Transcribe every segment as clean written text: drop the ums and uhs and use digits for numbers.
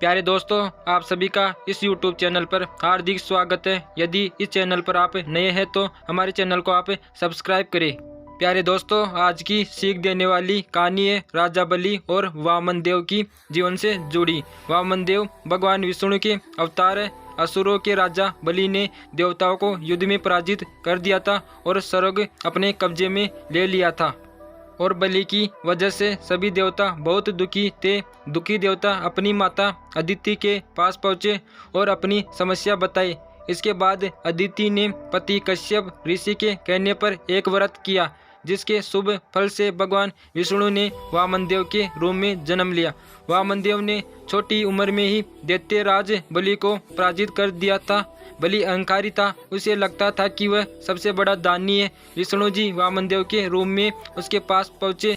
प्यारे दोस्तों, आप सभी का इस YouTube चैनल पर हार्दिक स्वागत है। यदि इस चैनल पर आप नए हैं तो हमारे चैनल को आप सब्सक्राइब करें। प्यारे दोस्तों, आज की सीख देने वाली कहानी है राजा बलि और वामन देव की जीवन से जुड़ी। वामन देव भगवान विष्णु के अवतार है। असुरों के राजा बलि ने देवताओं को युद्ध में पराजित कर दिया था और स्वर्ग अपने कब्जे में ले लिया था और बलि की वजह से सभी देवता बहुत दुखी थे। दुखी देवता अपनी माता अदिति के पास पहुँचे और अपनी समस्या बताई। इसके बाद अदिति ने पति कश्यप ऋषि के कहने पर एक व्रत किया, जिसके शुभ फल से भगवान विष्णु ने वामन देव के रूप में जन्म लिया। वामन देव ने छोटी उम्र में ही दैत्यराज बलि को पराजित कर दिया था। बलि अहंकारी था, उसे लगता था कि वह सबसे बड़ा दानी है। विष्णु जी वामन देव के रूप में उसके पास पहुँचे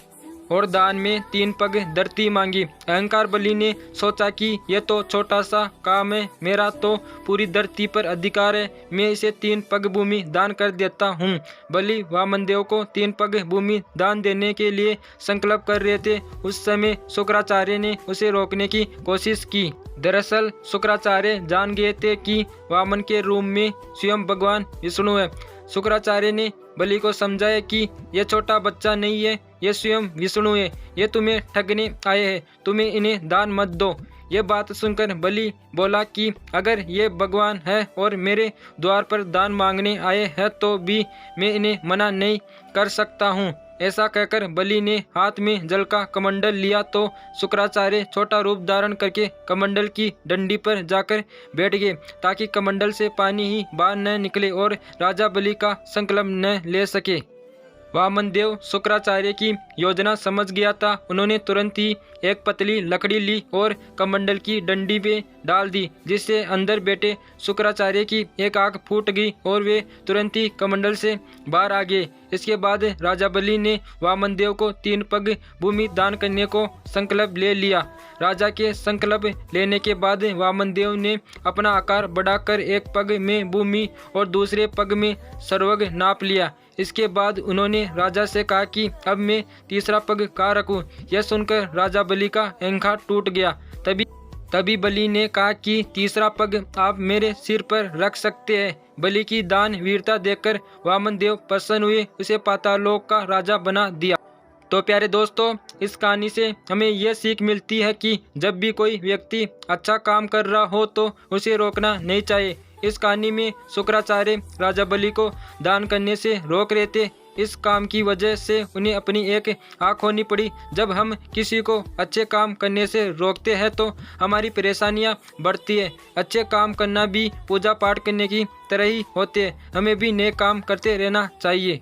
और दान में 3 पग धरती मांगी। अहंकार बलि ने सोचा कि यह तो छोटा सा काम है, मेरा तो पूरी धरती पर अधिकार है, मैं इसे 3 पग भूमि दान कर देता हूँ। बलि वामन देव को 3 पग भूमि दान देने के लिए संकल्प कर रहे थे। उस समय शुक्राचार्य ने उसे रोकने की कोशिश की। दरअसल शुक्राचार्य जान गए थे कि वामन के रूप में स्वयं भगवान विष्णु है। शुक्राचार्य ने बलि को समझाया कि यह छोटा बच्चा नहीं है, यह स्वयं विष्णु है, ये तुम्हें ठगने आए हैं, तुम्हें इन्हें दान मत दो। ये बात सुनकर बलि बोला कि अगर ये भगवान है और मेरे द्वार पर दान मांगने आए हैं तो भी मैं इन्हें मना नहीं कर सकता हूँ। ऐसा कहकर बलि ने हाथ में जल का कमंडल लिया तो शुक्राचार्य छोटा रूप धारण करके कमंडल की डंडी पर जाकर बैठ गए, ताकि कमंडल से पानी ही बाहर न निकले और राजा बलि का संकल्प न ले सके। वामन देव शुक्राचार्य की योजना समझ गया था। उन्होंने तुरंत ही एक पतली लकड़ी ली और कमंडल की डंडी पे डाल दी, जिससे अंदर बैठे शुक्राचार्य की एक आंख फूट गई और वे तुरंत ही कमंडल से बाहर आ गए। इसके बाद राजा बलि ने वामन देव को 3 पग भूमि दान करने को संकल्प ले लिया। राजा के संकल्प लेने के बाद वामन देव ने अपना आकार बढ़ाकर एक पग में भूमि और दूसरे पग में सर्वग नाप लिया। इसके बाद उन्होंने राजा से कहा कि अब मैं तीसरा पग कहाँ रखूं। यह सुनकर राजा बलि का अहंकार टूट गया। तभी बलि ने कहा कि तीसरा पग आप मेरे सिर पर रख सकते हैं। बलि की दान वीरता देखकर वामन देव प्रसन्न हुए, उसे पाताललोक का राजा बना दिया। तो प्यारे दोस्तों, इस कहानी से हमें यह सीख मिलती है कि जब भी कोई व्यक्ति अच्छा काम कर रहा हो तो उसे रोकना नहीं चाहिए। इस कहानी में शुक्राचार्य राजा बलि को दान करने से रोक रहे थे। इस काम की वजह से उन्हें अपनी एक आँख खोनी पड़ी। जब हम किसी को अच्छे काम करने से रोकते हैं तो हमारी परेशानियां बढ़ती है। अच्छे काम करना भी पूजा पाठ करने की तरह ही होते हैं। हमें भी नेक काम करते रहना चाहिए।